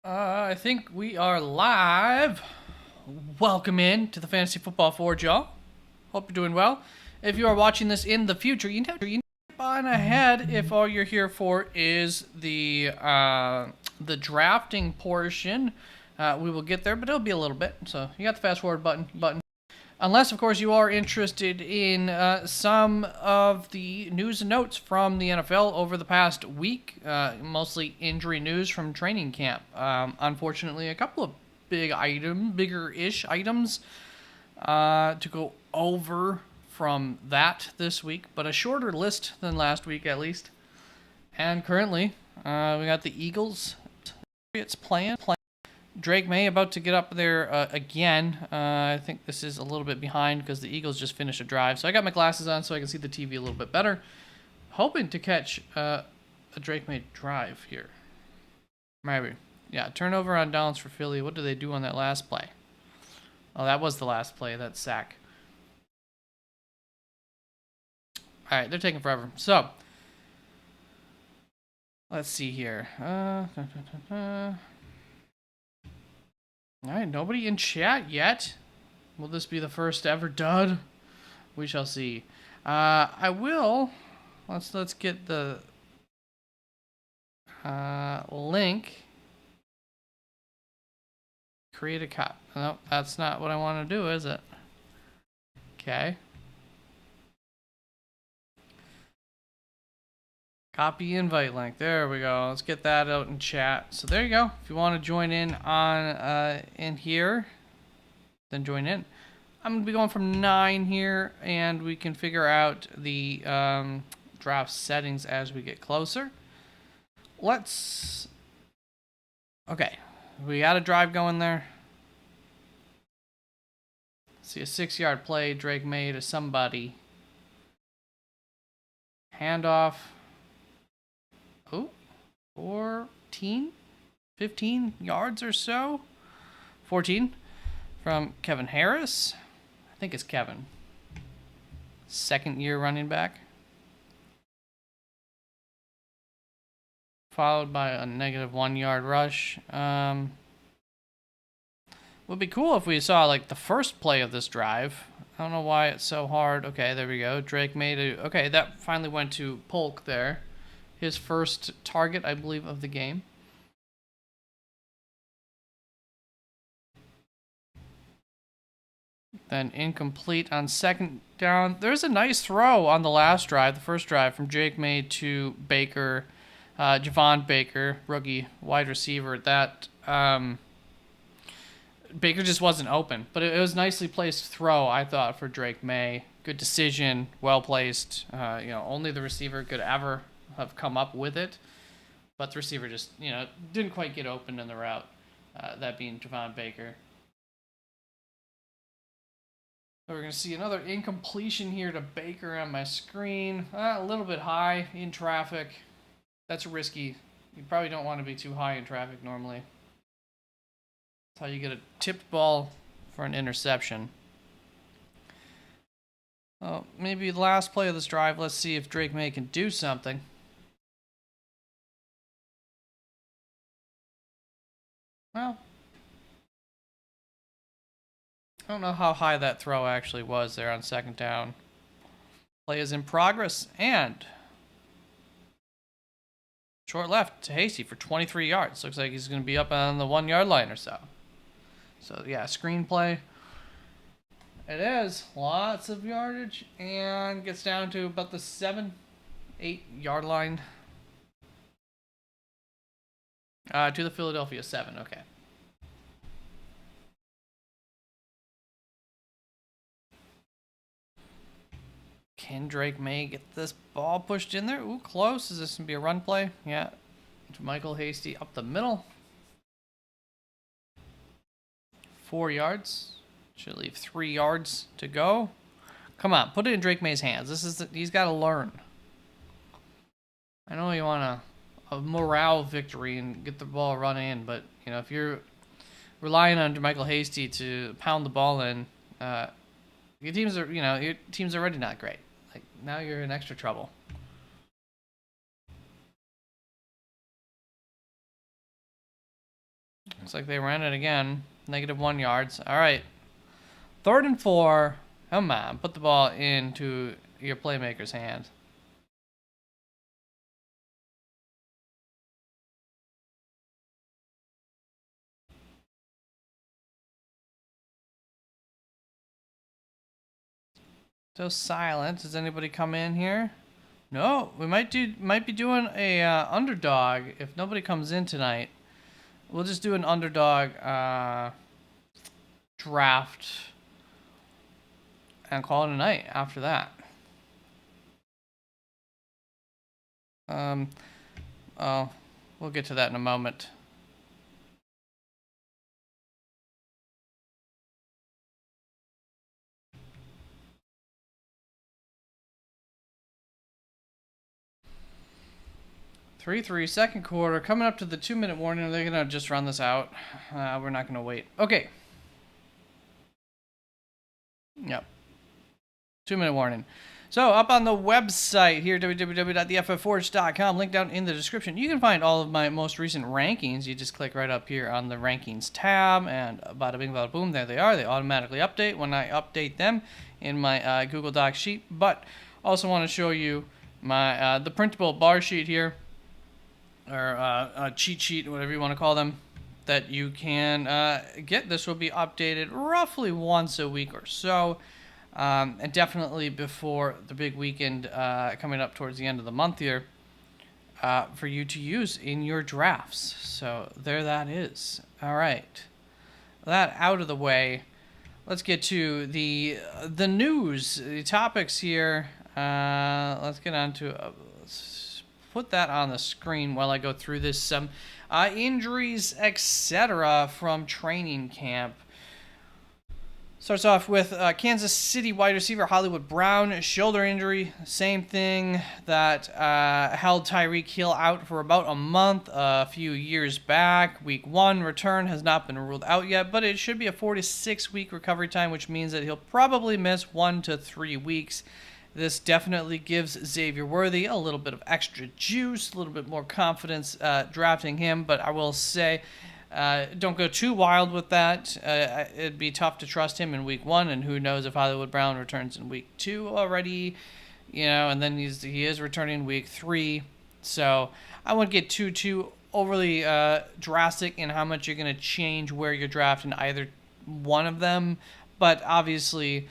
I think we are live. Welcome in to the Fantasy Football Forge, y'all. Hope you're doing well. If you are watching this in the future, you know on ahead if all you're here for is the drafting portion. We will get there, but it'll be a little bit. So you got the fast forward button. Unless, of course, you are interested in some of the news and notes from the NFL over the past week, mostly injury news from training camp. Unfortunately, a couple of bigger-ish items to go over from that this week, but a shorter list than last week at least. And currently, we got the Eagles. It's playing. Drake May about to get up there again. I think this is a little bit behind because the Eagles just finished a drive. So I got my glasses on so I can see the TV a little bit better. Hoping to catch a Drake May drive here. Maybe. Yeah, turnover on downs for Philly. What did they do on that last play? Oh, that was the last play, that sack. All right, they're taking forever. So, let's see here. All right, nobody in chat yet. Will this be the first ever dud? We shall see. I will. Let's get the link. Create a cop. Nope, that's not what I want to do, is it? Okay. Copy invite link. There we go. Let's get that out in chat. So there you go. If you want to join in on in here, then join in. I'm gonna be going from 9 here, and we can figure out the draft settings as we get closer. Let's. Okay, we got a drive going there. See a 6-yard play. Drake May to somebody. Handoff. Oh, 14, 15 yards or so. 14 from Kevin Harris. I think it's Kevin. Second-year running back. Followed by a negative 1-yard rush. Would be cool if we saw like the first play of this drive. I don't know why it's so hard. Okay, there we go. Drake made it. Okay, that finally went to Polk there. His first target, I believe, of the game. Then incomplete on second down. There's a nice throw on the last drive, the first drive, from Drake May to Baker, Javon Baker, rookie wide receiver. That Baker just wasn't open, but it was nicely placed throw, I thought, for Drake May. Good decision, well placed. Only the receiver could ever have come up with it, but the receiver just didn't quite get open in the route, that being Javon Baker. So we're going to see another incompletion here to Baker on my screen. A little bit high in traffic. That's risky. You probably don't want to be too high in traffic normally. That's how you get a tipped ball for an interception. Well, maybe the last play of this drive, let's see if Drake May can do something. Well, I don't know how high that throw actually was there on second down. Play is in progress, and short left to Hasty for 23 yards. Looks like he's going to be up on the 1-yard line or so. So, yeah, screenplay. It is. Lots of yardage, and gets down to about the 7-8 yard line. To the Philadelphia 7, okay. Can Drake May get this ball pushed in there? Ooh, close. Is this going to be a run play? Yeah. To Michael Hasty up the middle. 4 yards. Should leave 3 yards to go. Come on, put it in Drake May's hands. He's got to learn. I know you want a morale victory and get the ball run in, but if you're relying on Michael Hasty to pound the ball in, your team's already not great. Like now you're in extra trouble. Looks like they ran it again. -1 yards. All right. 3rd and 4. Come on, put the ball into your playmaker's hand. So silent. Does anybody come in here? No, we might be doing a underdog if nobody comes in tonight. We'll just do an underdog draft and call it a night after that. Oh, we'll get to that in a moment. Three, second quarter, coming up to the 2-minute warning. Are they gonna just run this out? We're not gonna wait. Okay. Yep. 2-minute warning. So up on the website here, www.theff4.com, link down in the description, you can find all of my most recent rankings. You just click right up here on the rankings tab, and bada bing, bada boom, there they are. They automatically update when I update them in my Google Docs sheet. But also want to show you my the printable bar sheet here, or a cheat sheet, whatever you want to call them, that you can get. This will be updated roughly once a week or so, and definitely before the big weekend coming up towards the end of the month here, for you to use in your drafts. So there that is. All right, that out of the way, let's get to the news, the topics here. Let's get on to put that on the screen while I go through this. Some injuries, etc. from training camp. Starts off with Kansas City wide receiver Hollywood Brown, shoulder injury. Same thing that held Tyreek Hill out for about a month a few years back. Week 1 return has not been ruled out yet, but it should be a 4 to 6 week recovery time, which means that he'll probably miss 1 to 3 weeks. This definitely gives Xavier Worthy a little bit of extra juice, a little bit more confidence drafting him. But I will say, don't go too wild with that. It'd be tough to trust him in week 1, and who knows if Hollywood Brown returns in week 2 already, and then he is returning in week 3. So I wouldn't get too overly drastic in how much you're going to change where you're drafting either one of them. But obviously,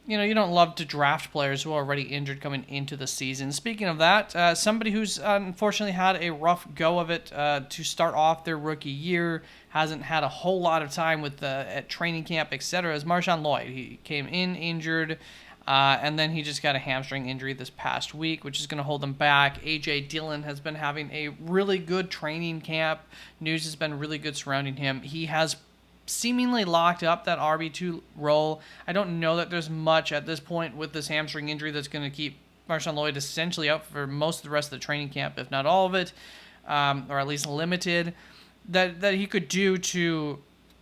you don't love to draft players who are already injured coming into the season. Speaking of that, somebody who's unfortunately had a rough go of it to start off their rookie year, hasn't had a whole lot of time with at training camp, etc., is Marshawn Lloyd. He came in injured, and then he just got a hamstring injury this past week, which is going to hold him back. A.J. Dillon has been having a really good training camp. News has been really good surrounding him. He has seemingly locked up that RB2 role. I don't know that there's much at this point with this hamstring injury that's going to keep Marshawn Lloyd essentially out for most of the rest of the training camp, if not all of it, or at least limited, that he could do to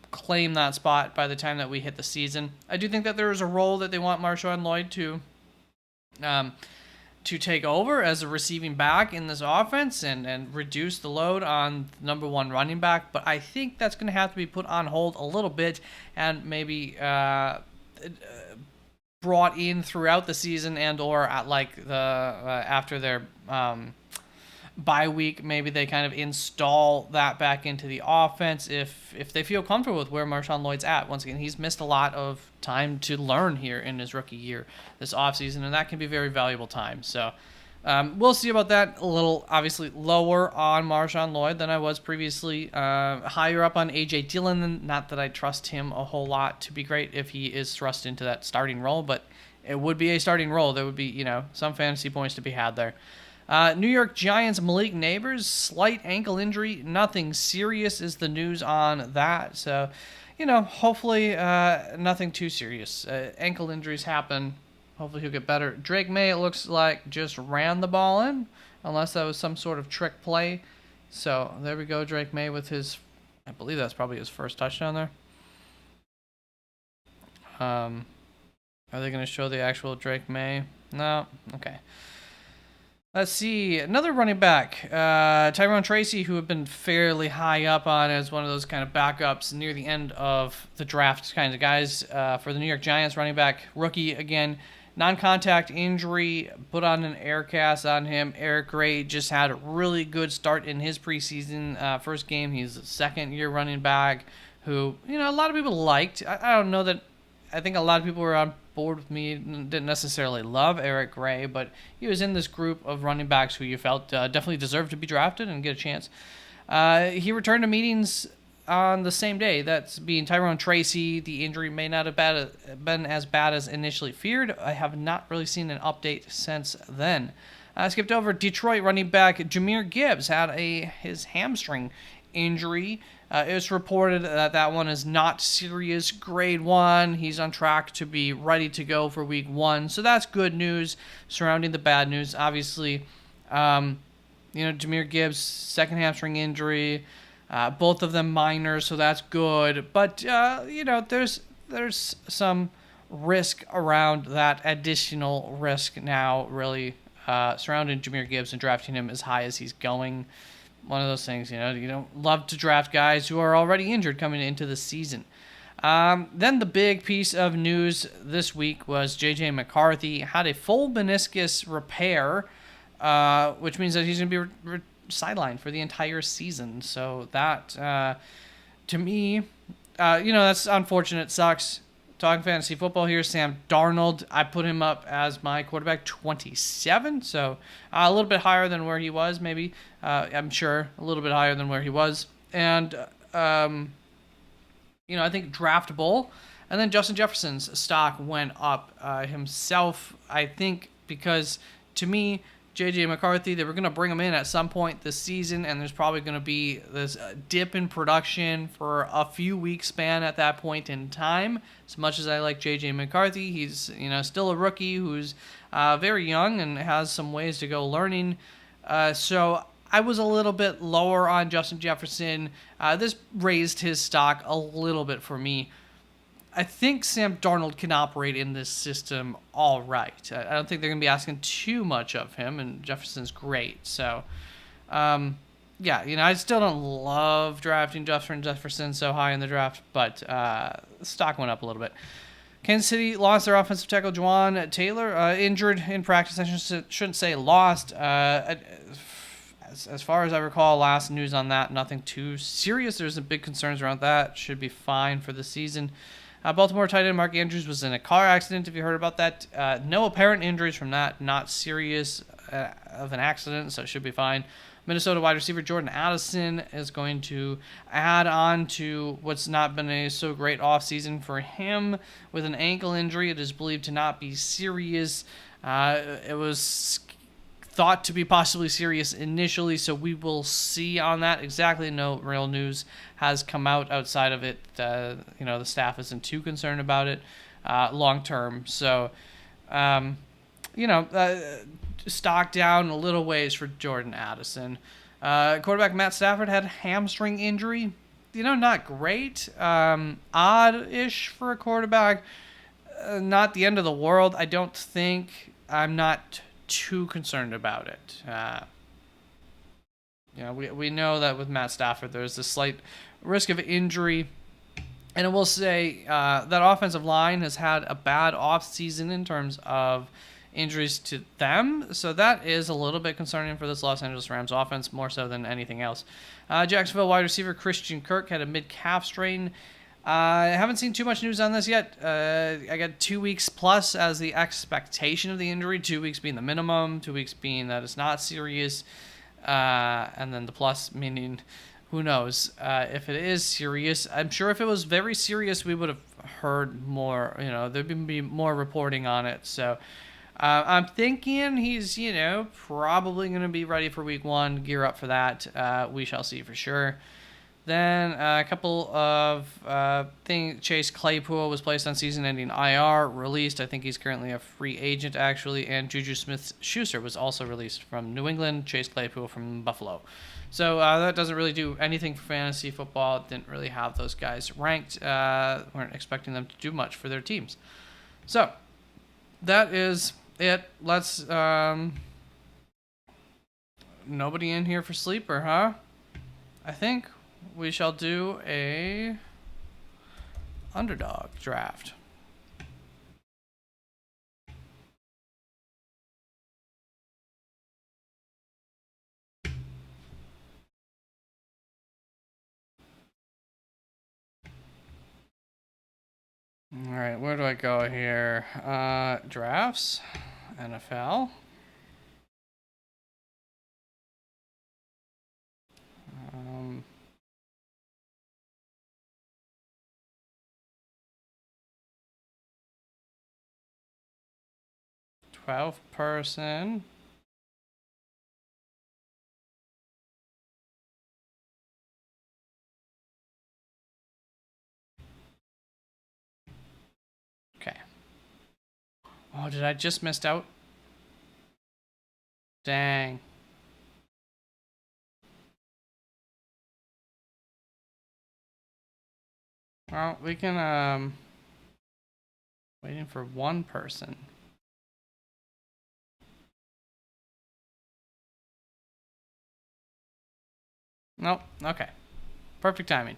claim that spot by the time that we hit the season. I do think that there is a role that they want Marshawn Lloyd to take over as a receiving back in this offense and reduce the load on number 1 running back. But I think that's going to have to be put on hold a little bit and maybe brought in throughout the season, and or at after their bye week, maybe they kind of install that back into the offense if they feel comfortable with where Marshawn Lloyd's at. Once again, he's missed a lot of time to learn here in his rookie year this offseason, and that can be very valuable time. So we'll see about that. A little, obviously, lower on Marshawn Lloyd than I was previously. Higher up on A.J. Dillon. Not that I trust him a whole lot to be great if he is thrust into that starting role, but it would be a starting role. There would be, some fantasy points to be had there. New York Giants Malik Neighbors, slight ankle injury. Nothing serious is the news on that. So, hopefully nothing too serious. Ankle injuries happen. Hopefully he'll get better. Drake May, it looks like, just ran the ball in, unless that was some sort of trick play. So there we go, Drake May with his, I believe that's probably his first touchdown there. Are they going to show the actual Drake May? No? Okay. Let's see. Another running back, Tyrone Tracy, who have been fairly high up on as one of those kind of backups near the end of the draft kind of guys for the New York Giants. Running back, rookie again, non-contact injury, put on an air cast on him. Eric Gray just had a really good start in his preseason first game. He's a second-year running back who, a lot of people liked. I don't know that. I think a lot of people were on board with me, didn't necessarily love Eric Gray, but he was in this group of running backs who you felt definitely deserved to be drafted and get a chance. He returned to meetings on the same day. That's being Tyrone Tracy. The injury may not have been as bad as initially feared. I have not really seen an update since then. Skipped over Detroit running back Jahmyr Gibbs had his hamstring injury. It was reported that one is not serious, grade 1. He's on track to be ready to go for week 1. So that's good news surrounding the bad news. Obviously, Jahmyr Gibbs, second hamstring injury, both of them minor, so that's good. But, there's some risk around that additional risk now, really, surrounding Jahmyr Gibbs and drafting him as high as he's going. One of those things, you don't love to draft guys who are already injured coming into the season. Then the big piece of news this week was J.J. McCarthy had a full meniscus repair, which means that he's going to be sidelined for the entire season. So that, to me, that's unfortunate. Sucks. Talking fantasy football here, Sam Darnold. I put him up as my quarterback 27, so a little bit higher than where he was, maybe. I'm sure a little bit higher than where he was. And, I think draftable. And then Justin Jefferson's stock went up himself, I think, because to me, J.J. McCarthy, they were going to bring him in at some point this season, and there's probably going to be this dip in production for a few weeks span at that point in time. As much as I like J.J. McCarthy, he's still a rookie who's very young and has some ways to go learning. So I was a little bit lower on Justin Jefferson. This raised his stock a little bit for me. I think Sam Darnold can operate in this system all right. I don't think they're going to be asking too much of him, and Jefferson's great. So, I still don't love drafting Jefferson so high in the draft, but the stock went up a little bit. Kansas City lost their offensive tackle, Juwan Taylor, injured in practice. I shouldn't say lost. As far as I recall, last news on that, nothing too serious. There's some big concerns around that. Should be fine for the season. Baltimore tight end Mark Andrews was in a car accident, if you heard about that. No apparent injuries from that. Not serious of an accident, so it should be fine. Minnesota wide receiver Jordan Addison is going to add on to what's not been a so great offseason for him with an ankle injury. It is believed to not be serious. It was thought to be possibly serious initially, so we will see on that. Exactly, no real news has come out outside of it. The staff isn't too concerned about it long term. So, stock down a little ways for Jordan Addison. Quarterback Matt Stafford had a hamstring injury. Not great. Odd-ish for a quarterback. Not the end of the world, I don't think. I'm not too concerned about it. We know that with Matt Stafford, there's a slight risk of injury. And I will say that offensive line has had a bad offseason in terms of injuries to them. So that is a little bit concerning for this Los Angeles Rams offense, more so than anything else. Jacksonville wide receiver Christian Kirk had a mid-calf strain. I haven't seen too much news on this yet. I got 2 weeks plus as the expectation of the injury, 2 weeks being the minimum, 2 weeks being that it's not serious, and then the plus meaning who knows if it is serious. I'm sure if it was very serious, we would have heard more, there'd be more reporting on it. So I'm thinking he's, probably going to be ready for week 1, gear up for that. We shall see for sure. Then a couple of things. Chase Claypool was placed on season-ending IR, released. I think he's currently a free agent, actually. And Juju Smith-Schuster was also released from New England. Chase Claypool from Buffalo. So that doesn't really do anything for fantasy football. Didn't really have those guys ranked. Weren't expecting them to do much for their teams. So that is it. Let's nobody in here for sleeper, huh? I think we shall do a underdog draft. All right, where do I go here? Drafts, NFL. 12 person. Okay. Oh, did I just missed out? Dang. Well, we can, waiting for one person. Nope. Okay. Perfect timing.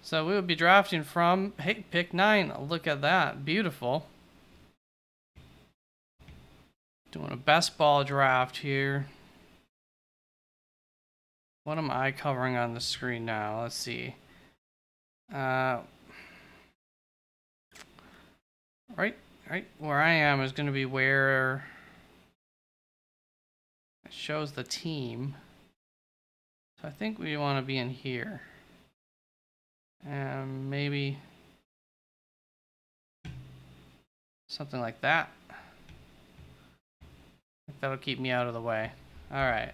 So we will be drafting from, hey, pick 9. Look at that. Beautiful. Doing a best ball draft here. What am I covering on the screen now? Let's see. Right where I am is going to be where it shows the team. So I think we want to be in here. And maybe something like that. I think that'll keep me out of the way. All right.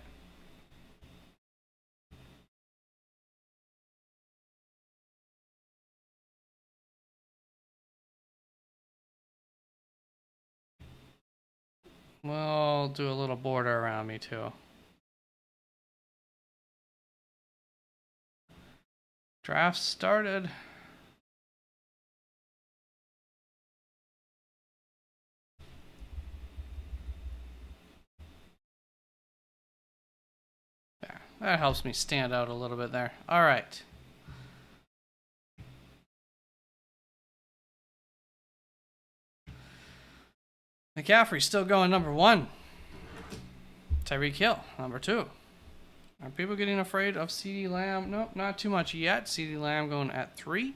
We'll do a little border around me too. Draft started. There. That helps me stand out a little bit there. All right. McCaffrey's still going number 1. Tyreek Hill, number 2. Are people getting afraid of CeeDee Lamb? Nope, not too much yet. CeeDee Lamb going at 3.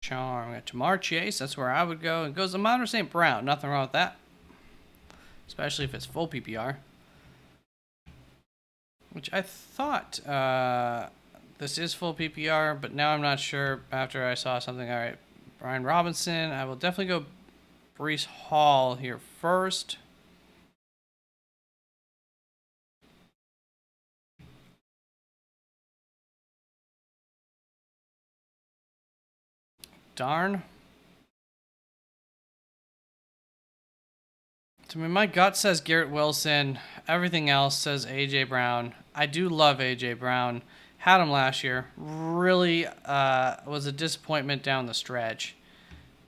Charm. We got Jamar Chase. That's where I would go. It goes to Monter St. Brown. Nothing wrong with that. Especially if it's full PPR. Which I thought this is full PPR, but now I'm not sure after I saw something. All right, Brian Robinson. I will definitely go Breece Hall here first. Darn. I mean, my gut says Garrett Wilson. Everything else says A.J. Brown. I do love A.J. Brown. Had him last year. Really was a disappointment down the stretch.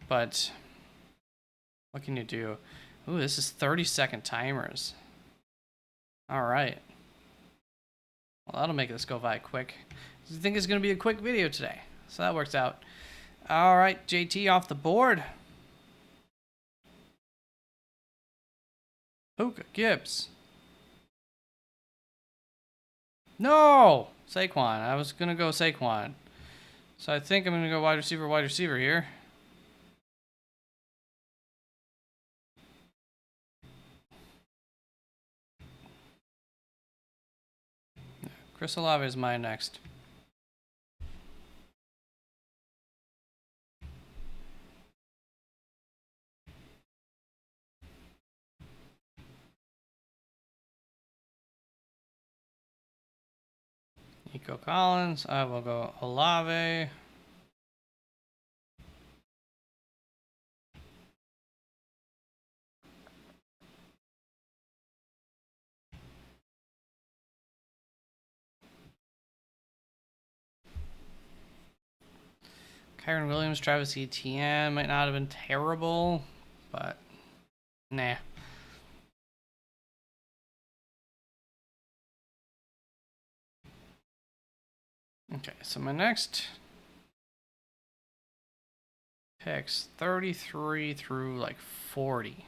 But what can you do? Ooh, this is 30-second timers. All right. Well, that'll make this go by quick. I think it's going to be a quick video today. So that works out. All right, JT off the board. Puka Gibbs. No! Saquon. I was going to go Saquon. So I think I'm going to go wide receiver here. Chris Olave is mine next. Nico Collins. I will go Olave. Kyron Williams, Travis Etienne might not have been terrible, but nah. Okay, so my next picks 33 through like 40.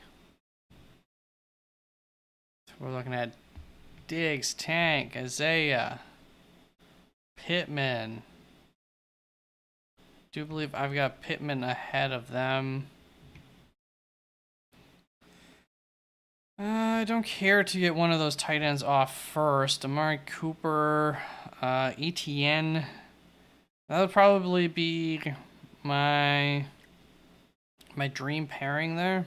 So we're looking at Diggs, Tank, Isaiah, Pittman. Do believe I've got Pittman ahead of them. I don't care to get one of those tight ends off first. Amari Cooper, ETN. That would probably be my dream pairing there.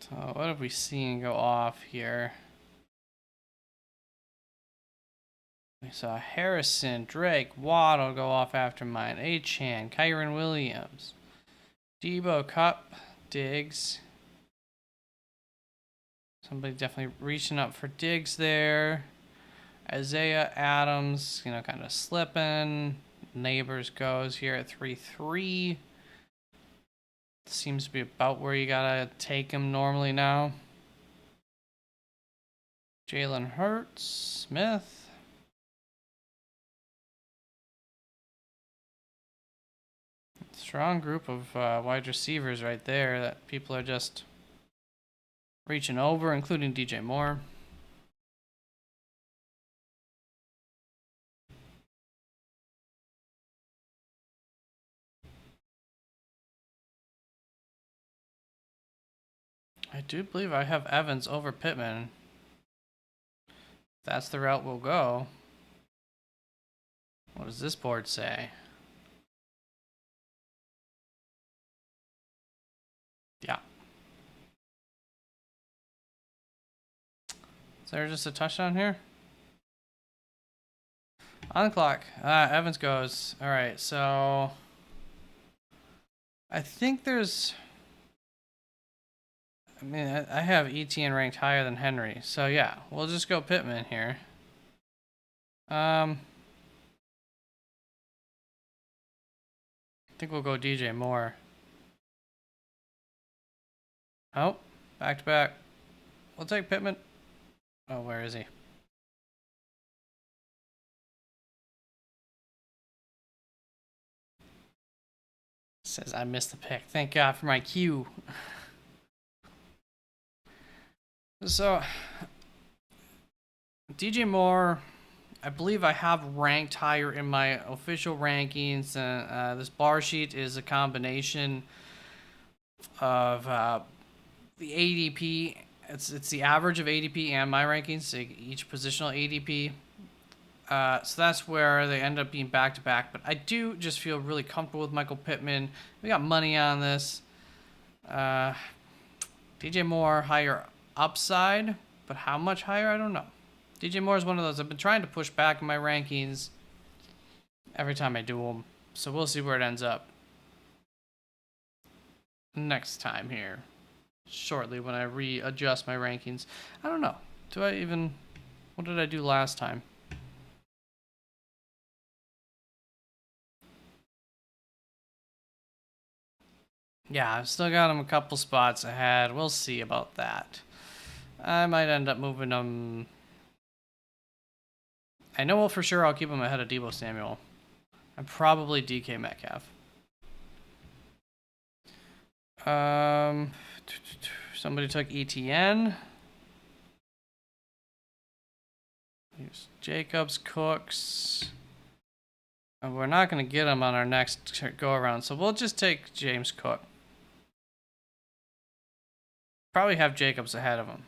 So what have we seen go off here? We saw Harrison, Drake, Waddle go off after mine. Achane, Kyron Williams, Debo, Cup, Diggs. Somebody definitely reaching up for Diggs there. Isaiah, Adams, kind of slipping. Neighbors goes here at 3-3. Seems to be about where you gotta take him normally now. Jalen Hurts, Smith. Strong group of wide receivers right there that people are just reaching over, including DJ Moore. I do believe I have Evans over Pittman. That's the route we'll go. What does this board say? Yeah. Is there just a touchdown here? On the clock. Evans goes. All right, so I think there's... I mean, I have ETN ranked higher than Henry. So, yeah, we'll just go Pittman here. I think we'll go DJ Moore. Oh, back to back. We'll take Pittman. Oh, where is he? Says I missed the pick. Thank God for my cue. So, DJ Moore, I believe I have ranked higher in my official rankings. This bar sheet is a combination of the ADP. It's the average of ADP and my rankings, so each positional ADP. So that's where they end up being back to back. But I do just feel really comfortable with Michael Pittman. We got money on this. DJ Moore, higher upside, but how much higher? I don't know. DJ Moore is one of those I've been trying to push back in my rankings every time I do them. So we'll see where it ends up next time here. Shortly when I readjust my rankings. I don't know. What did I do last time? Yeah, I've still got him a couple spots ahead. We'll see about that. I might end up moving them. I know for sure I'll keep him ahead of Deebo Samuel. And probably DK Metcalf. Somebody took ETN. Here's Jacobs, Cooks. And we're not going to get him on our next go around, so we'll just take James Cook. Probably have Jacobs ahead of him.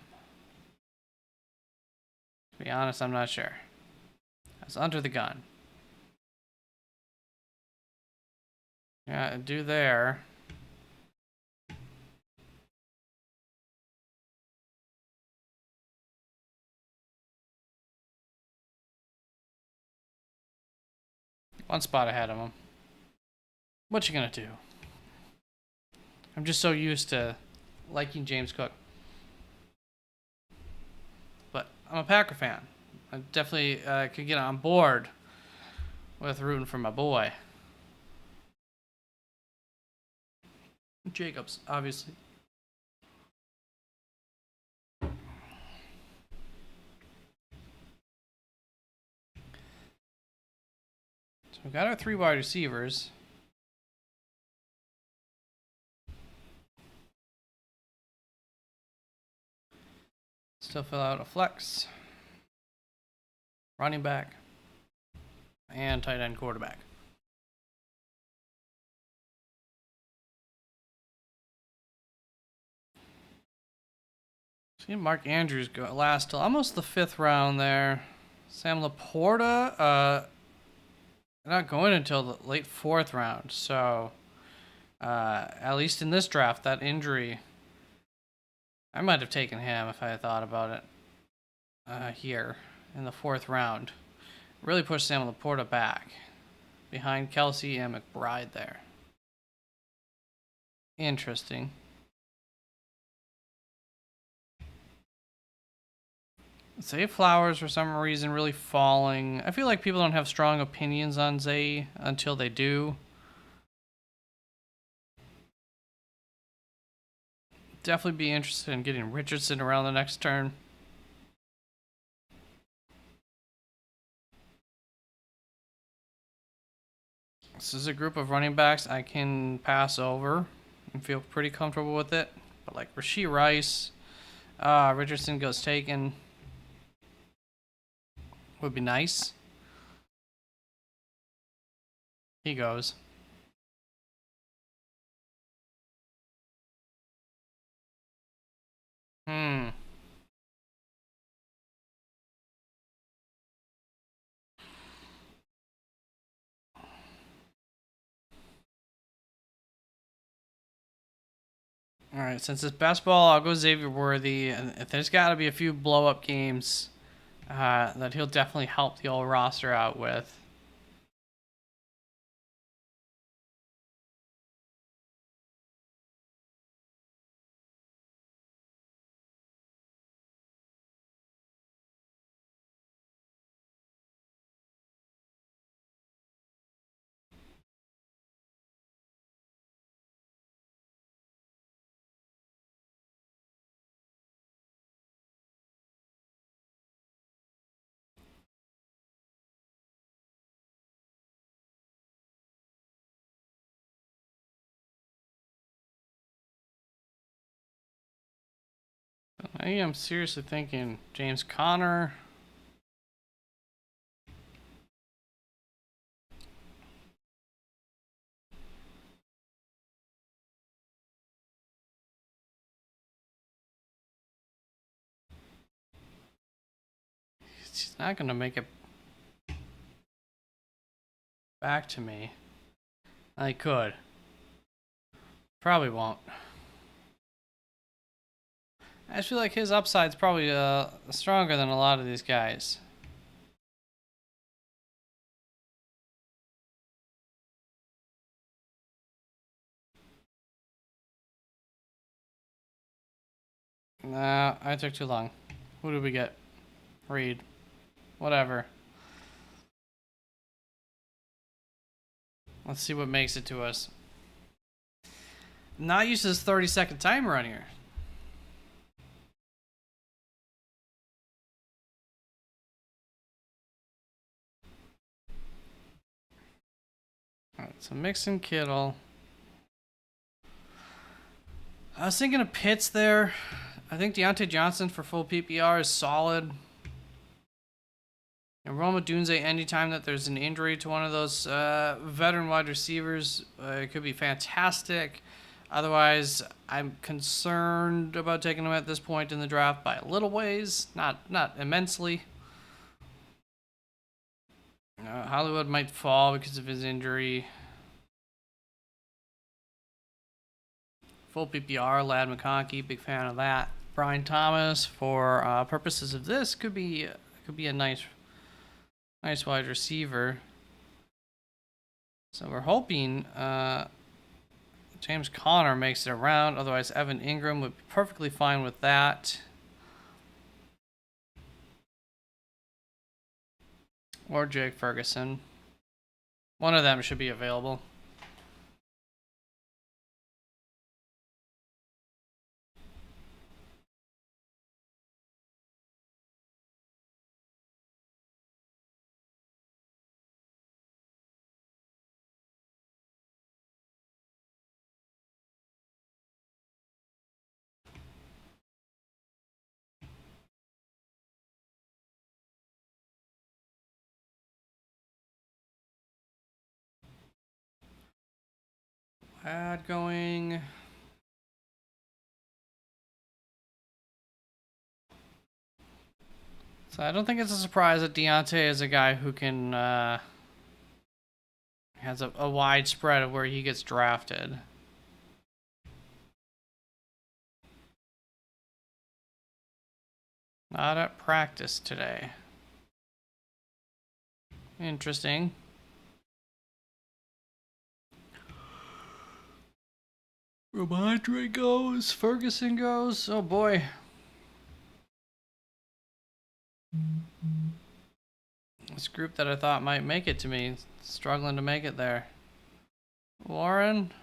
To be honest, I'm not sure. That's under the gun. Yeah, do there. One spot ahead of him. What you gonna do? I'm just so used to liking James Cook. But I'm a Packer fan. I definitely could get on board with rooting for my boy. Jacobs, obviously. So we've got our 3 wide receivers. Still fill out a flex, running back, and tight end quarterback. See Mark Andrews go last till almost the 5th round there. Sam Laporta, not going until the late 4th round. So, at least in this draft, that injury, I might have taken him if I had thought about it here in the 4th round. Really pushed Sam Laporta back behind Kelsey and McBride there. Interesting. Zay Flowers, for some reason, really falling. I feel like people don't have strong opinions on Zay until they do. Definitely be interested in getting Richardson around the next turn. This is a group of running backs I can pass over and feel pretty comfortable with it. But like Rashee Rice, Richardson goes taken. Would be nice. He goes. Alright, since it's best ball, I'll go Xavier Worthy. And there's got to be a few blow-up games that he'll definitely help the old roster out with. I am seriously thinking James Conner. He's not going to make it back to me. I could. Probably won't. I just feel like his upside's probably stronger than a lot of these guys. Nah, I took too long. Who did we get? Reed. Whatever. Let's see what makes it to us. Not used to this 30-second timer on here. Alright, so Mixon, Kittle. I was thinking of Pitts there. I think Deontay Johnson for full PPR is solid. And Roma Dunze, anytime that there's an injury to one of those veteran wide receivers, it could be fantastic. Otherwise, I'm concerned about taking him at this point in the draft by a little ways, not immensely. Hollywood might fall because of his injury. Full PPR, Lad McConkey, big fan of that. Brian Thomas, for purposes of this, could be a nice wide receiver. So we're hoping James Conner makes it around. Otherwise, Evan Ingram would be perfectly fine with that. Or Jake Ferguson. One of them should be available. Ad going. So I don't think it's a surprise that Deontay is a guy who can has a wide spread of where he gets drafted. Not at practice today. Interesting. Ramondre goes. Ferguson goes. Oh boy. This group that I thought might make it to me, struggling to make it there. Warren.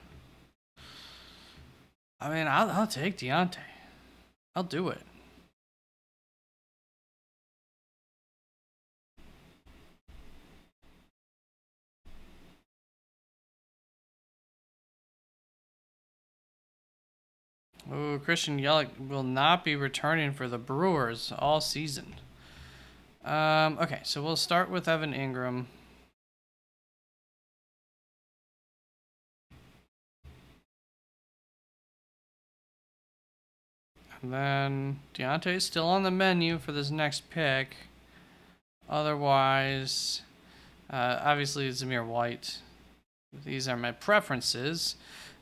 I mean, I'll take Deontay. I'll do it. Ooh, Christian Yelich will not be returning for the Brewers all season. Okay, so we'll start with Evan Ingram. And then Deontay's still on the menu for this next pick. Otherwise, obviously Zamir White. These are my preferences.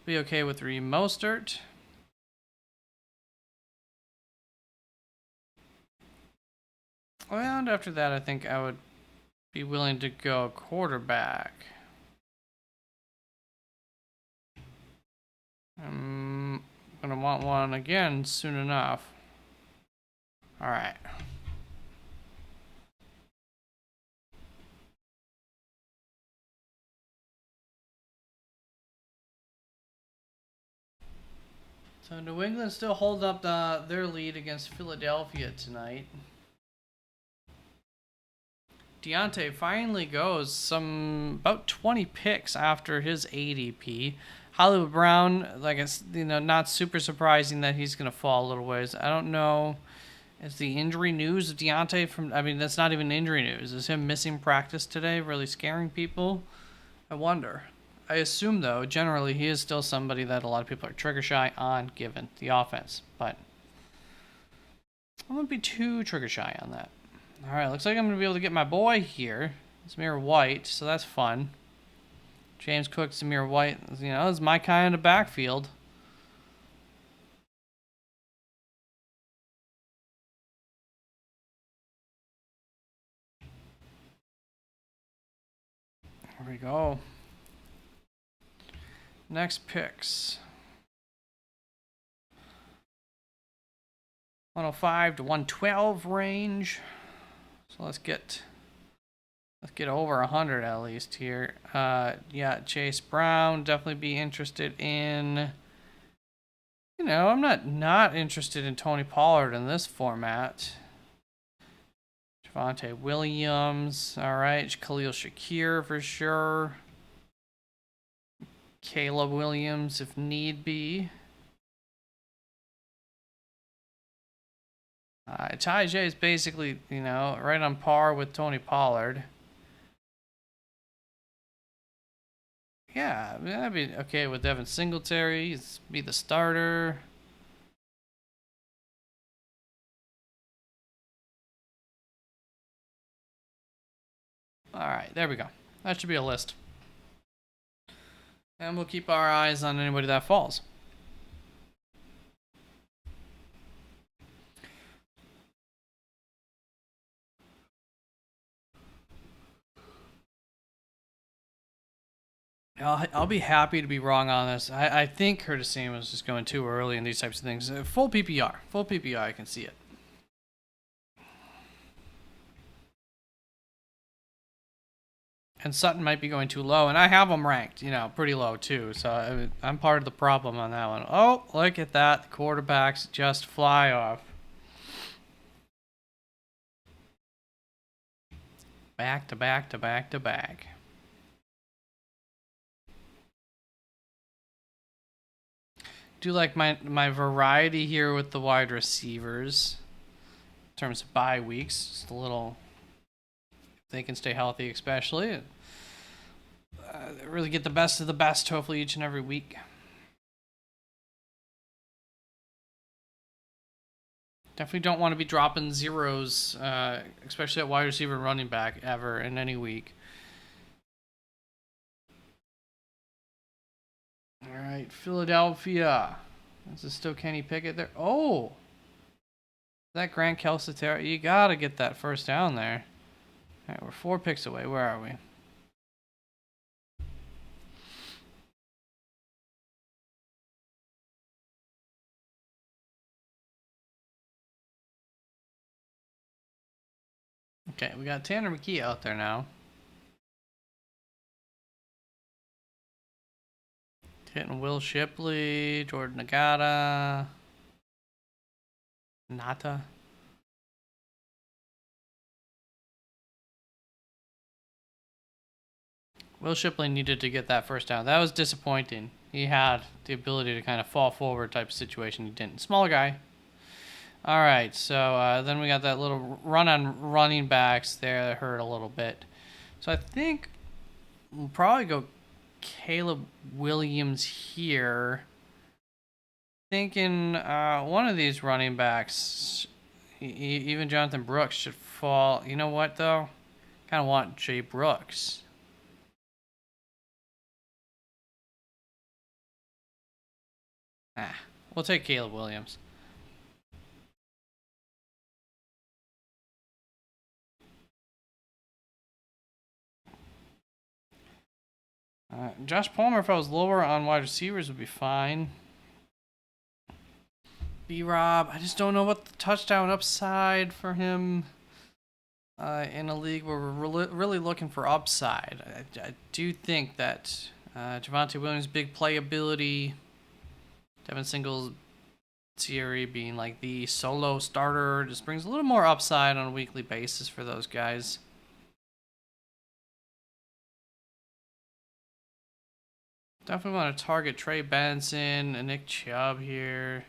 Be okay with Reed Mostert. And after that, I think I would be willing to go quarterback. I'm gonna want one again soon enough. All right. So New England still hold up their lead against Philadelphia tonight. Deontay finally goes about 20 picks after his ADP. Hollywood Brown, like it's not super surprising that he's gonna fall a little ways. I don't know. Is the injury news of Deontay from? I mean, that's not even injury news. Is him missing practice today really scaring people? I wonder. I assume though, generally he is still somebody that a lot of people are trigger shy on, given the offense. But I wouldn't be too trigger shy on that. All right, looks like I'm going to be able to get my boy here, Zamir White, so that's fun. James Cook, Zamir White, is my kind of backfield. Here we go. Next picks. 105 to 112 range. So let's get over 100 at least here. Yeah, Chase Brown, definitely be interested in. I'm not interested in Tony Pollard in this format. Javonte Williams, all right. Khalil Shakir for sure. Caleb Williams if need be. Tajay is basically, right on par with Tony Pollard. Yeah, I mean, I'd be okay with Devin Singletary. He's be the starter. All right, there we go. That should be a list. And we'll keep our eyes on anybody that falls. I'll be happy to be wrong on this. I think Curtis Samuel is just going too early in these types of things. Full PPR. Full PPR, I can see it. And Sutton might be going too low, and I have him ranked, pretty low too. So I'm part of the problem on that one. Oh, look at that. The quarterbacks just fly off. Back to back to back to back. Do like my variety here with the wide receivers in terms of bye weeks. Just a little, if they can stay healthy, especially. Really get the best of the best, hopefully, each and every week. Definitely don't want to be dropping zeros, especially at wide receiver and running back, ever in any week. All right, Philadelphia. Is this still Kenny Pickett there? Oh! That Grant Kelsey, you gotta get that first down there. All right, we're 4 picks away. Where are we? Okay, we got Tanner McKee out there now. Hitting Will Shipley, Jordan Nagata, Nata. Will Shipley needed to get that first down. That was disappointing. He had the ability to kind of fall forward type of situation. He didn't. Smaller guy. All right, so then we got that little run on running backs there that hurt a little bit. So I think we'll probably go Caleb Williams here. Thinking one of these running backs, even Jonathan Brooks, should fall. You know what, though? Kind of want Jay Brooks. We'll take Caleb Williams. Josh Palmer, if I was lower on wide receivers, would be fine. B-Rob, I just don't know what the touchdown upside for him in a league where we're really looking for upside. I do think that Javonte Williams' big playability, Devin Singletary being like the solo starter, just brings a little more upside on a weekly basis for those guys. Definitely want to target Trey Benson and Nick Chubb here.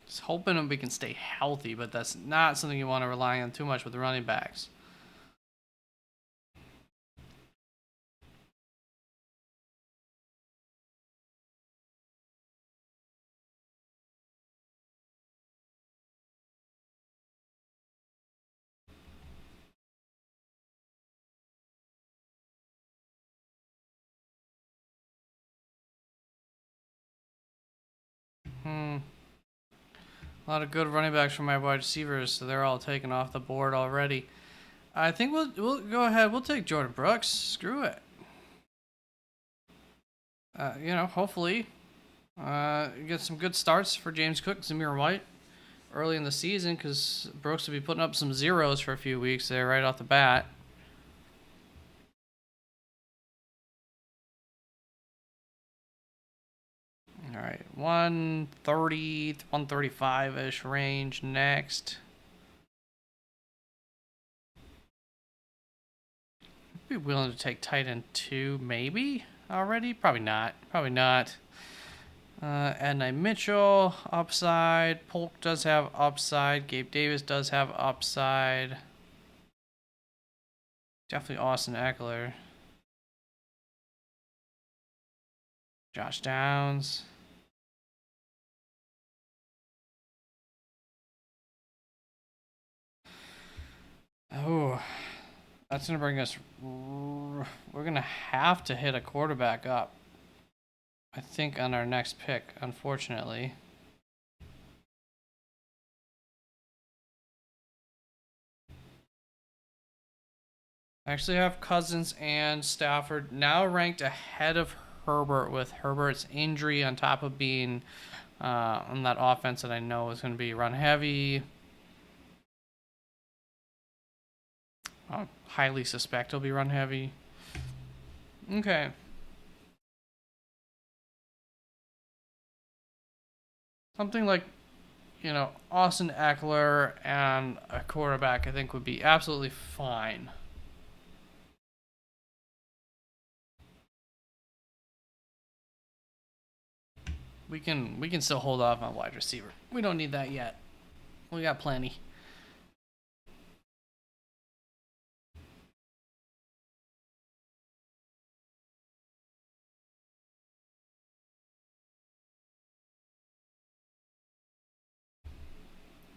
Just hoping we can stay healthy, but that's not something you want to rely on too much with the running backs. A lot of good running backs from my wide receivers, so they're all taken off the board already. I think we'll go ahead. We'll take Jordan Brooks. Screw it. Hopefully, get some good starts for James Cook, Zamir White early in the season, because Brooks will be putting up some zeros for a few weeks there right off the bat. All right, 130, 135-ish range next. Be willing to take tight end 2, maybe already. Probably not. Probably not. Adonai Mitchell upside. Polk does have upside. Gabe Davis does have upside. Definitely Austin Eckler. Josh Downs. Oh, that's going to bring us... We're going to have to hit a quarterback up, I think, on our next pick, unfortunately. I actually have Cousins and Stafford now ranked ahead of Herbert, with Herbert's injury on top of being on that offense that I know is going to be run heavy. I highly suspect he'll be run heavy. Okay. Something like, Austin Eckler and a quarterback I think would be absolutely fine. We can still hold off on wide receiver. We don't need that yet. We got plenty.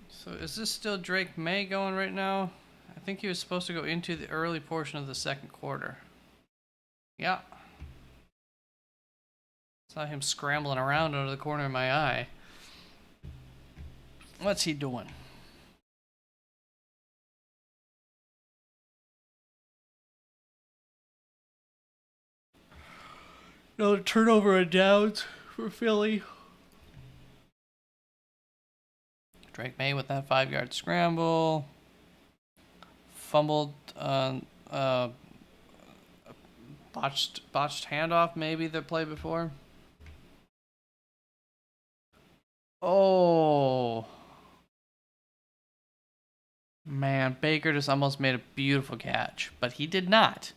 So is this still Drake May going right now? I think he was supposed to go into the early portion of the second quarter. Yeah. Saw him scrambling around out of the corner of my eye. What's he doing? No turnover and downs for Philly. Drake May with that 5-yard scramble. Fumbled, botched handoff maybe the play before. Oh. Man, Baker just almost made a beautiful catch, but he did not.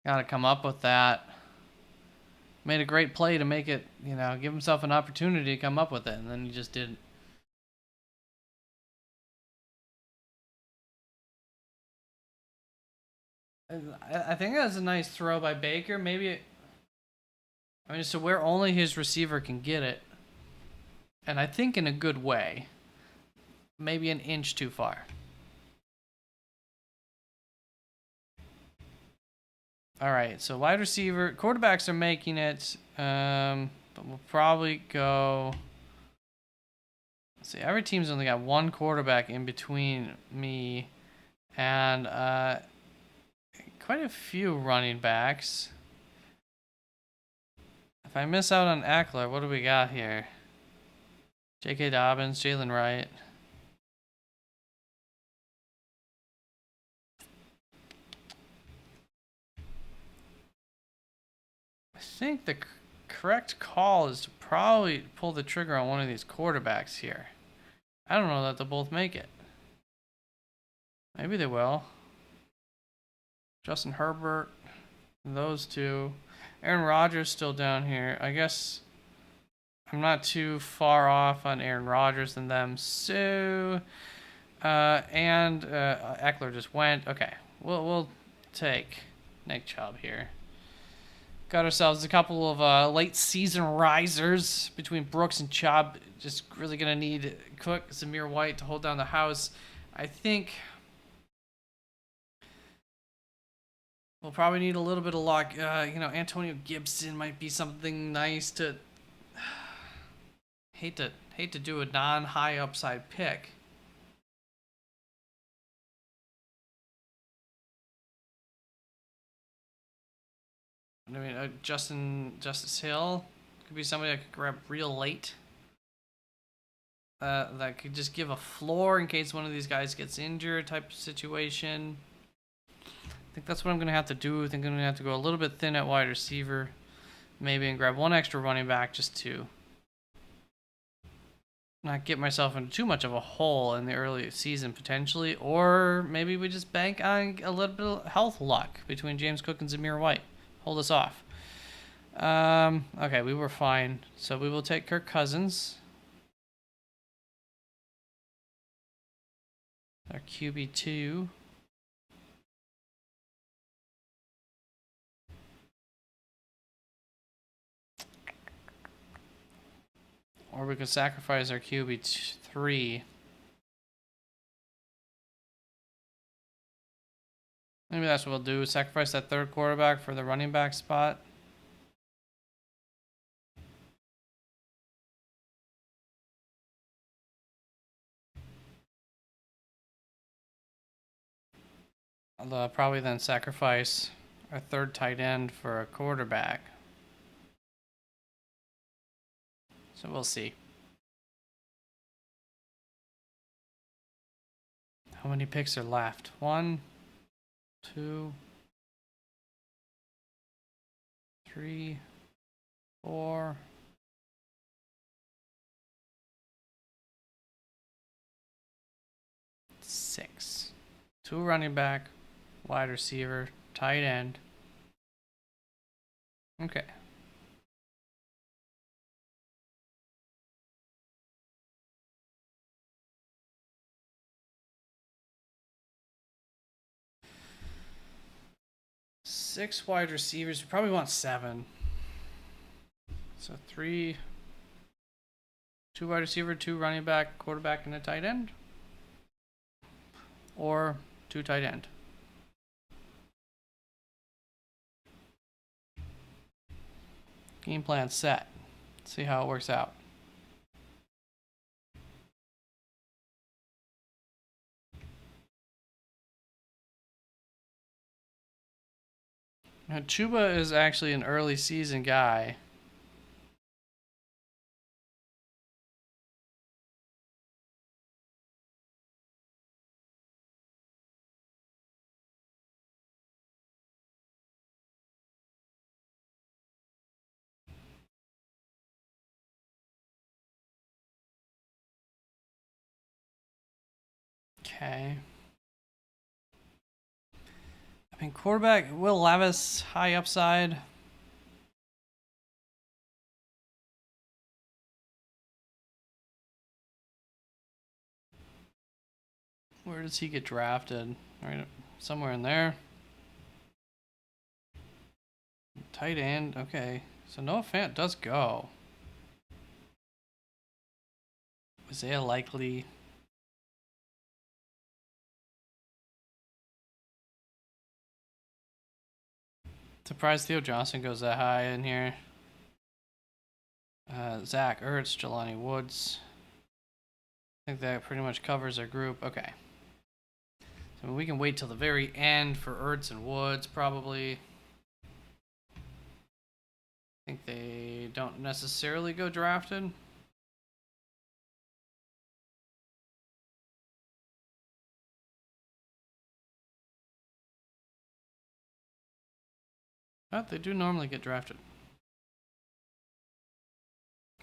Got to come up with that. Made a great play to make it, give himself an opportunity to come up with it, and then he just didn't. I think that's a nice throw by Baker. Maybe, so where only his receiver can get it, and I think in a good way. Maybe an inch too far. All right, so wide receiver, quarterbacks are making it, but we'll probably go. Let's see, every team's only got one quarterback in between me and quite a few running backs. If I miss out on Eckler, what do we got here? J.K. Dobbins, Jalen Wright. I think the correct call is to probably pull the trigger on one of these quarterbacks here. I don't know that they'll both make it. Maybe they will. Justin Herbert, those two. Aaron Rodgers still down here. I guess I'm not too far off on Aaron Rodgers than them. So, Eckler just went. Okay, we'll take Nick Chubb here. Got ourselves a couple of late season risers between Brooks and Chubb. Just really gonna need Cook, Zamir White to hold down the house. I think we'll probably need a little bit of luck. Antonio Gibson might be something nice to. Hate to do a non-high upside pick. Justice Hill could be somebody I could grab real late. That could just give a floor in case one of these guys gets injured, type of situation. I think that's what I'm gonna have to do. I think I'm gonna have to go a little bit thin at wide receiver, maybe, and grab one extra running back just to not get myself into too much of a hole in the early season potentially, or maybe we just bank on a little bit of health luck between James Cook and Zamir White. Hold us off. Okay, we were fine. So we will take Kirk Cousins. Our QB2. Or we could sacrifice our QB3. Maybe that's what we'll do. Sacrifice that third quarterback for the running back spot. probably then sacrifice our third tight end for a quarterback. So we'll see. How many picks are left? 1, 2, 3, 4. 6. 2 running back, wide receiver, tight end. Okay. Six wide receivers. We probably want 7. So 3, 2 wide receiver, 2 running back, quarterback, and a tight end. Or 2 tight end. Game plan set. See how it works out. Now, Chuba is actually an early season guy. Okay. I mean, quarterback, Will Levis, high upside. Where does he get drafted? Right, somewhere in there. Tight end, okay. So Noah Fant does go. Isaiah Likely. Surprised Theo Johnson goes that high in here. Zach Ertz, Jelani Woods. I think that pretty much covers our group. Okay. So we can wait till the very end for Ertz and Woods, probably. I think they don't necessarily go drafted. But they do normally get drafted.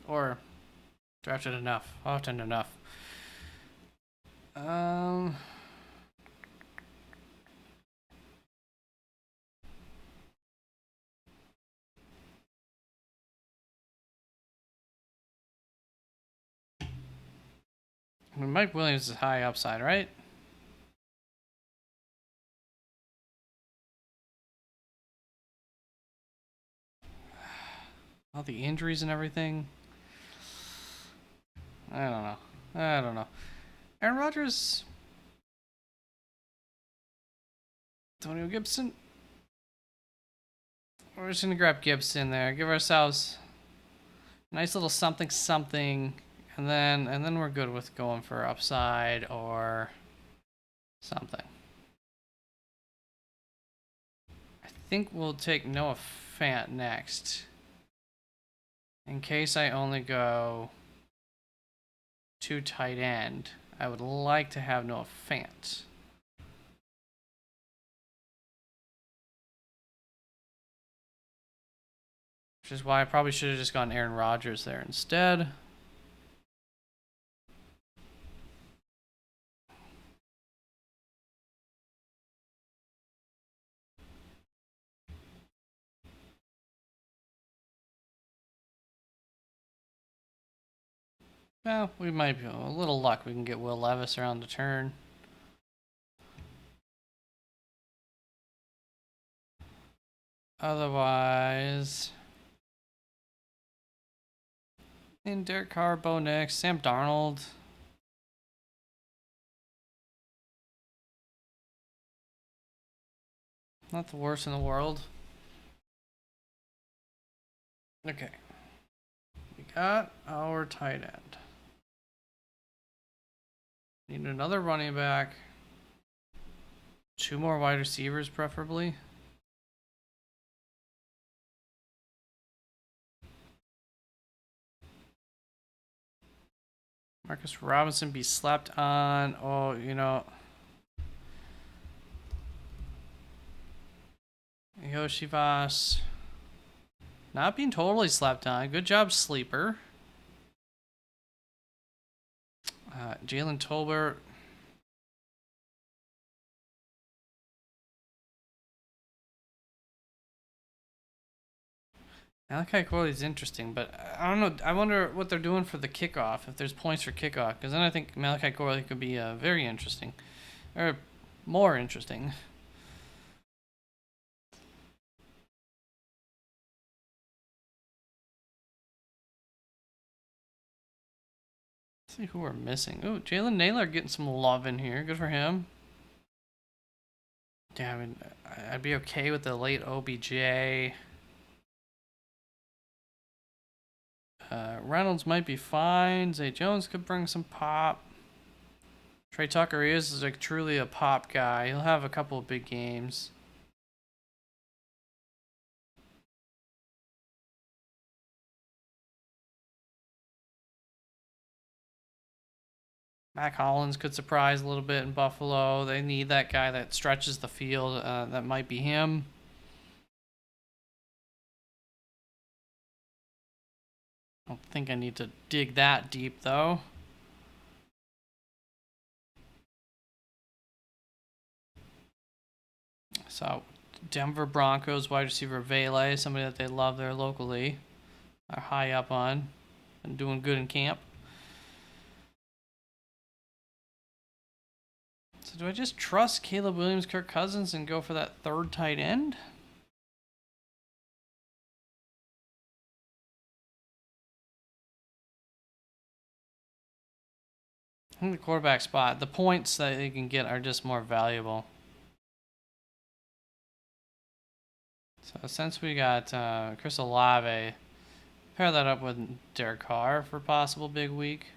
Or drafted enough. Often enough. I mean, Mike Williams is high upside, right? All the injuries and everything. I don't know. Aaron Rodgers. Antonio Gibson. We're just gonna grab Gibson there. Give ourselves a nice little something, and then we're good with going for upside or something. I think we'll take Noah Fant next. In case I only go 2 tight end, I would like to have Noah Fant. Which is why I probably should have just gone Aaron Rodgers there instead. Well, we might be a little luck. We can get Will Levis around the turn. Otherwise, in Derek Carr, Bo Nix, Sam Darnold. Not the worst in the world. Okay. We got our tight end. Need another running back. 2 more wide receivers, preferably. Marcus Robinson be slept on. Oh, you know. Yoshivas. Not being totally slept on. Good job, sleeper. Jalen Tolbert. Malachi Corley's interesting, but I don't know. I wonder what they're doing for the kickoff, if there's points for kickoff, because then I think Malachi Corley could be very interesting. Or more interesting. Let's see who we're missing. Ooh, Jalen Naylor getting some love in here. Good for him. Yeah, I mean, I'd be okay with the late OBJ. Reynolds might be fine. Zay Jones could bring some pop. Trey Tucker is like truly a pop guy. He'll have a couple of big games. Mac Hollins could surprise a little bit in Buffalo. They need that guy that stretches the field. That might be him. I don't think I need to dig that deep, though. So, Denver Broncos wide receiver Vele, somebody that they love there locally, are high up on and doing good in camp. So do I just trust Caleb Williams, Kirk Cousins, and go for that third tight end? I think the quarterback spot, the points that they can get are just more valuable. So since we got Chris Olave, pair that up with Derek Carr for possible big week.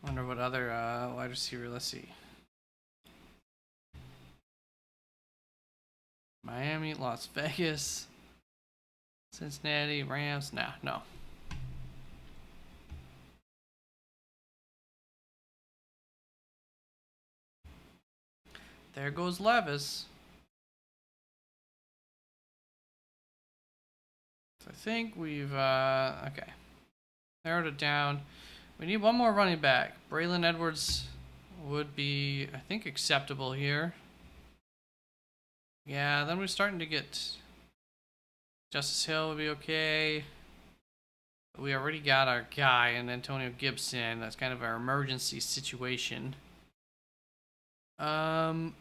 Wonder what other wide receiver. Let's see. Miami, Las Vegas, Cincinnati, Rams. Nah, no. There goes Levis. So I think we've okay, narrowed it down. We need one more running back. Braylon Edwards would be, I think, acceptable here. Yeah, then we're starting to get Justice Hill would be okay. We already got our guy in Antonio Gibson. That's kind of our emergency situation. So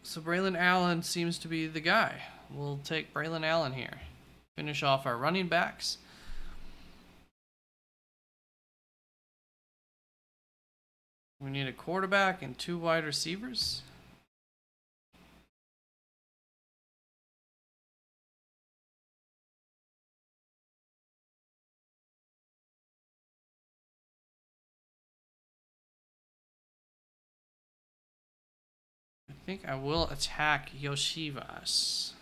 Braylon Allen seems to be the guy. We'll take Braylon Allen here. Finish off our running backs. We need a quarterback and 2 wide receivers. I think I will attack Yoshivas.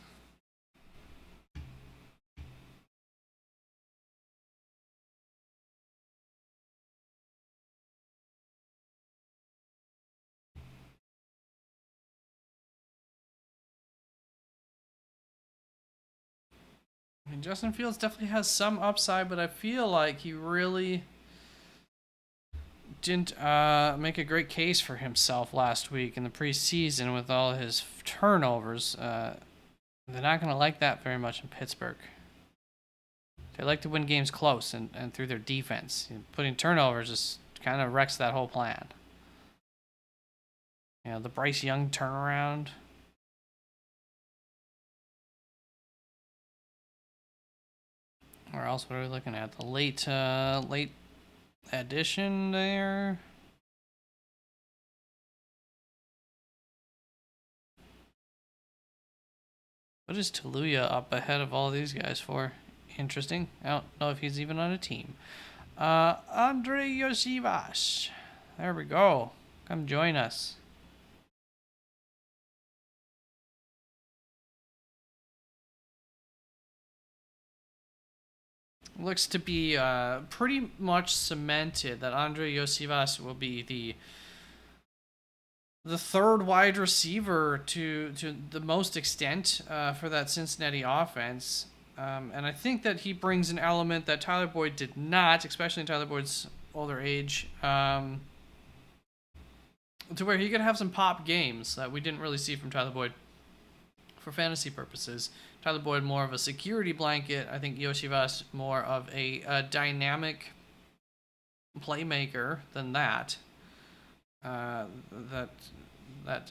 I mean, Justin Fields definitely has some upside, but I feel like he really didn't make a great case for himself last week in the preseason with all his turnovers. They're not going to like that very much in Pittsburgh. They like to win games close and through their defense. Putting turnovers just kind of wrecks that whole plan. You know, the Bryce Young turnaround. Or else, what are we looking at? The late addition there. What is Taluya up ahead of all these guys for? Interesting. I don't know if he's even on a team. Andre Yosivas. There we go. Come join us. Looks to be pretty much cemented that Andre Yosivas will be the third wide receiver to the most extent for that Cincinnati offense. And I think that he brings an element that Tyler Boyd did not, especially in Tyler Boyd's older age, to where he could have some pop games that we didn't really see from Tyler Boyd for fantasy purposes. Tyler Boyd more of a security blanket. I think Yosivas more of a dynamic playmaker than that. That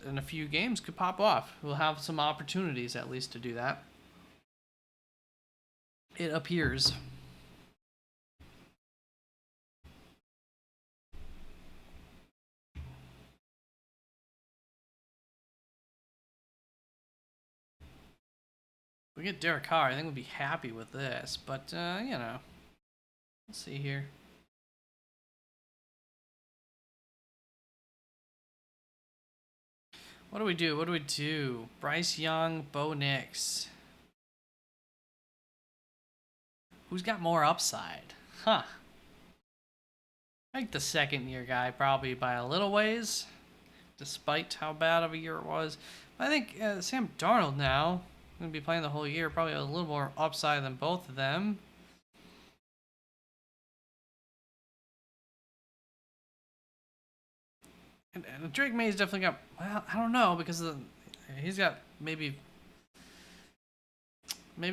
in a few games could pop off. We'll have some opportunities at least to do that. It appears. If we get Derek Carr, I think we'll be happy with this. But, you know, let's see here. What do we do? What do we do? Bryce Young, Bo Nix. Who's got more upside? Huh. I think the second year guy probably by a little ways, despite how bad of a year it was. But I think Sam Darnold now, going to be playing the whole year, probably a little more upside than both of them. And Drake May's definitely got, well, I don't know, because he's got maybe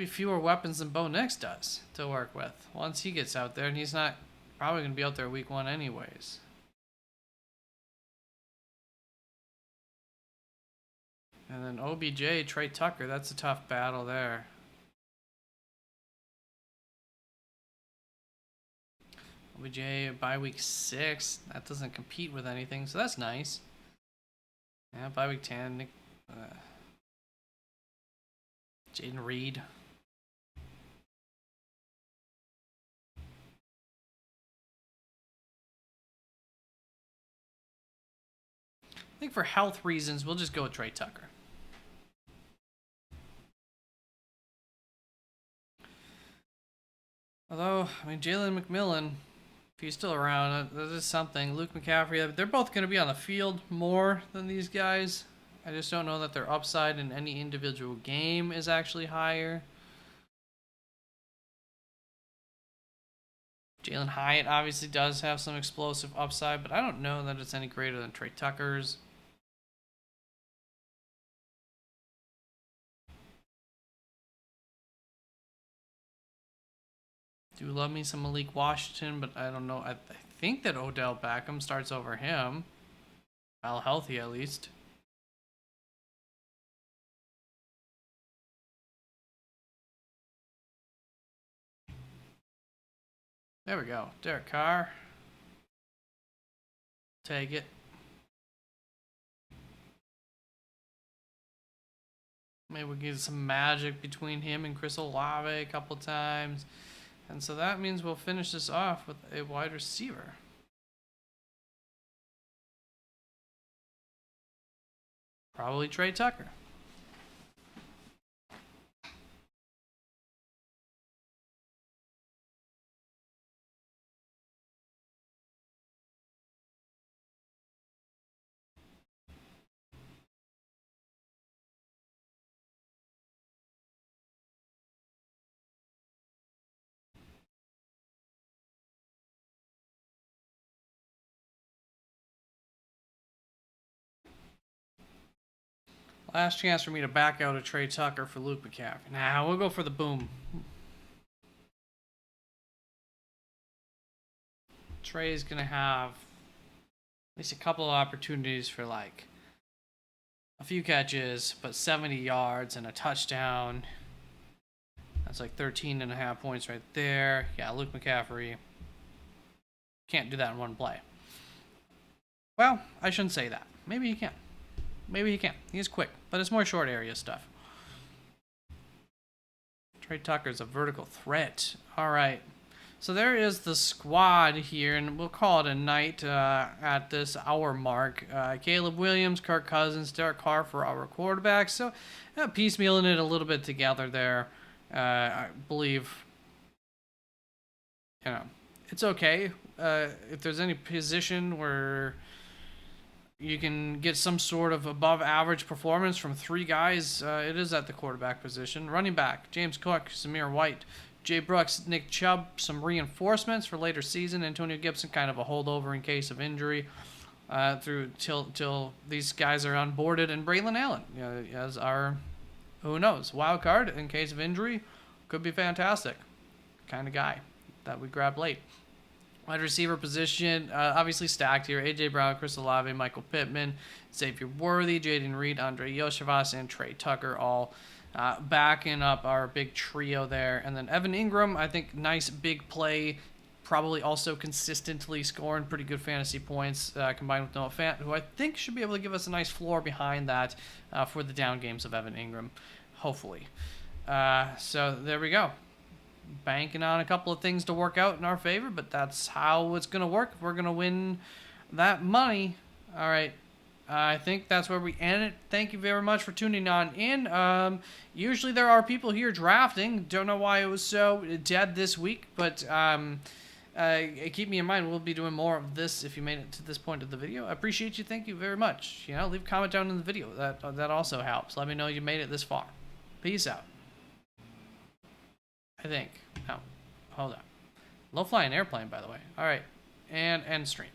fewer weapons than Bo Nix does to work with once he gets out there, and he's not probably going to be out there week 1 anyways. And then OBJ, Trey Tucker, that's a tough battle there. OBJ by week 6, that doesn't compete with anything, so that's nice. Yeah, by week 10, Jaden Reed. I think for health reasons, we'll just go with Trey Tucker. Although, I mean, Jalen McMillan, if he's still around, that is something. Luke McCaffrey, they're both going to be on the field more than these guys. I just don't know that their upside in any individual game is actually higher. Jalen Hyatt obviously does have some explosive upside, but I don't know that it's any greater than Trey Tucker's. Do love me some Malik Washington, but I don't know. I think that Odell Beckham starts over him. While healthy, at least. There we go. Derek Carr. Take it. Maybe we get some magic between him and Chris Olave a couple times. And so that means we'll finish this off with a wide receiver. Probably Trey Tucker. Last chance for me to back out of Trey Tucker for Luke McCaffrey. Nah, we'll go for the boom. Trey's going to have at least a couple of opportunities for like a few catches, but 70 yards and a touchdown. That's like 13.5 points right there. Yeah, Luke McCaffrey can't do that in one play. Well, I shouldn't say that. Maybe he can. Maybe he can. He's quick, but it's more short area stuff. Trey Tucker's a vertical threat. All right. So there is the squad here, and we'll call it a night at this hour mark. Caleb Williams, Kirk Cousins, Derek Carr for our quarterbacks. So piecemealing it a little bit together there. I believe, it's okay. If there's any position where you can get some sort of above average performance from three guys, it is at the quarterback position. Running back, James Cook, Samir White, Jay Brooks, Nick Chubb, some reinforcements for later season. Antonio Gibson, kind of a holdover in case of injury through till these guys are onboarded. And Braylon Allen as our, who knows, wild card in case of injury. Could be fantastic kind of guy that we grab late. Wide receiver position, obviously stacked here. A.J. Brown, Chris Olave, Michael Pittman, Xavier Worthy, Jaden Reed, Andre Yoshivas, and Trey Tucker all backing up our big trio there. And then Evan Ingram, I think nice big play, probably also consistently scoring pretty good fantasy points combined with Noah Fant, who I think should be able to give us a nice floor behind that for the down games of Evan Ingram, hopefully. So there we go. Banking on a couple of things to work out in our favor, but that's how it's going to work if we're going to win that money. All right. I think that's where we end it. Thank you very much for tuning on in. Usually there are people here drafting. Don't know why it was so dead this week, but keep me in mind. We'll be doing more of this if you made it to this point of the video. I appreciate you. Thank you very much. Leave a comment down in the video. That also helps. Let me know you made it this far. Peace out. I think. No. Hold on. Low-flying airplane, by the way. All right. And end stream.